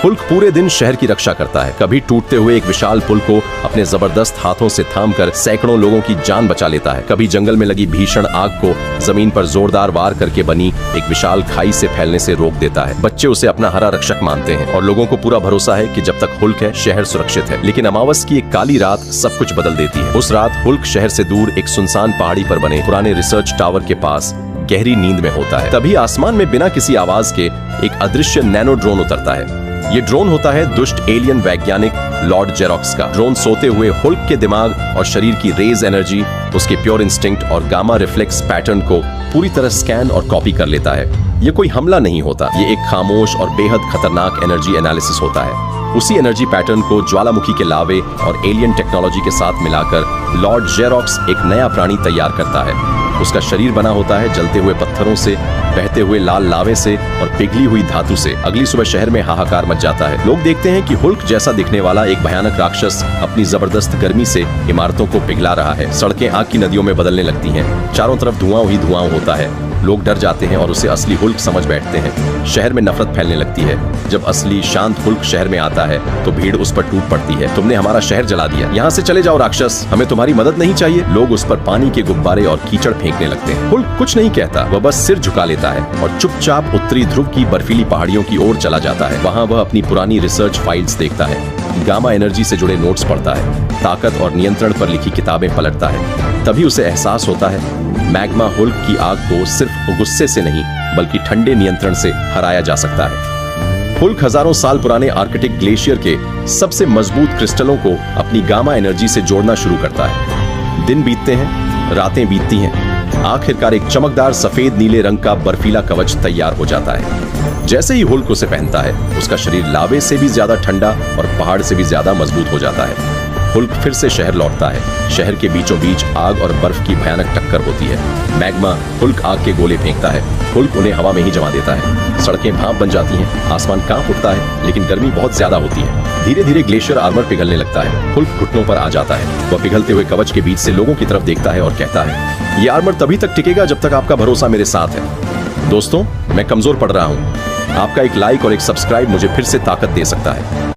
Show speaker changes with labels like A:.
A: हुल्क पूरे दिन शहर की रक्षा करता है। कभी टूटते हुए एक विशाल पुल को अपने जबरदस्त हाथों से थामकर सैकड़ों लोगों की जान बचा लेता है। कभी जंगल में लगी भीषण आग को जमीन पर जोरदार वार करके बनी एक विशाल खाई से फैलने से रोक देता है। बच्चे उसे अपना हरा रक्षक मानते हैं और लोगों को पूरा भरोसा है कि जब तक हुल्क है शहर सुरक्षित है। लेकिन अमावस की एक काली रात सब कुछ बदल देती है। उस रात हुल्क शहर से दूर एक सुनसान पहाड़ी पर बने पुराने रिसर्च टावर के पास गहरी नींद में होता है। तभी आसमान में बिना किसी आवाज के एक अदृश्य नैनो ड्रोन उतरता है। ये ड्रोन होता है दुष्ट एलियन वैज्ञानिक लॉर्ड जेरोक्स का। ड्रोन सोते हुए हुल्क के दिमाग और शरीर की रेज एनर्जी, उसके प्योर इंस्टिंक्ट और गामा रिफ्लेक्स पैटर्न को पूरी तरह स्कैन और कॉपी कर लेता है। ये कोई हमला नहीं होता, ये एक खामोश और बेहद खतरनाक एनर्जी एनालिसिस होता है। उसी एनर्जी पैटर्न को ज्वालामुखी के लावे और एलियन टेक्नोलॉजी के साथ मिलाकर लॉर्ड जेरोक्स एक नया प्राणी तैयार करता है। उसका शरीर बना होता है जलते हुए पत्थरों से, बहते हुए लाल लावे से और पिघली हुई धातु से। अगली सुबह शहर में हाहाकार मच जाता है। लोग देखते हैं कि हुल्क जैसा दिखने वाला एक भयानक राक्षस अपनी जबरदस्त गर्मी से इमारतों को पिघला रहा है। सड़कें आग की नदियों में बदलने लगती हैं। चारों तरफ धुआं ही धुआं होता है। लोग डर जाते हैं और उसे असली हुल्क समझ बैठते हैं। शहर में नफरत फैलने लगती है। जब असली शांत हुल्क शहर में आता है तो भीड़ उस पर टूट पड़ती है। तुमने हमारा शहर जला दिया, यहाँ से चले जाओ राक्षस, हमें तुम्हारी मदद नहीं चाहिए। लोग उस पर पानी के गुब्बारे और कीचड़ फेंकने लगते हैं। हुल्क कुछ नहीं कहता, वह बस सिर झुका लेता है और चुपचाप उत्तरी ध्रुव की बर्फीली पहाड़ियों की ओर चला जाता है। वहाँ वह अपनी पुरानी रिसर्च फाइल्स देखता है, गामा एनर्जी से जुड़े नोट्स पढ़ता है, ताकत और नियंत्रण पर लिखी किताबें पलटता है। तभी उसे एहसास होता है मैग्मा हुल्क की आग को सिर्फ गुस्से से नहीं बल्कि ठंडे नियंत्रण से हराया जा सकता है। हुल्क हजारों साल पुराने आर्कटिक ग्लेशियर के सबसे मजबूत क्रिस्टलों को अपनी गामा एनर्जी से जोड़ना शुरू करता है। दिन बीतते हैं, रातें बीतती हैं, आखिरकार एक चमकदार सफेद नीले रंग का बर्फीला कवच तैयार हो जाता है। जैसे ही हुल्क उसे पहनता है उसका शरीर लावे से भी ज्यादा ठंडा और पहाड़ से भी ज्यादा मजबूत हो जाता है। हुल्क फिर से शहर लौटता है। शहर के बीचों बीच आग और बर्फ की भयानक टक्कर होती है। मैग्मा हुल्क आग के गोले फेंकता है। हुल्क उन्हें हवा में ही जमा देता है। सड़कें भाप बन जाती हैं, आसमान कांप उठता है, लेकिन गर्मी बहुत ज्यादा होती है। धीरे धीरे ग्लेशियर आर्मर पिघलने लगता है। हुल्क घुटनों पर आ जाता है। वह पिघलते हुए कवच के बीच से लोगों की तरफ देखता है और कहता है, ये आर्मर तभी तक टिकेगा जब तक आपका भरोसा मेरे साथ है। दोस्तों, मैं कमजोर पड़ रहा हूँ। आपका एक लाइक और एक सब्सक्राइब मुझे फिर से ताकत दे सकता है।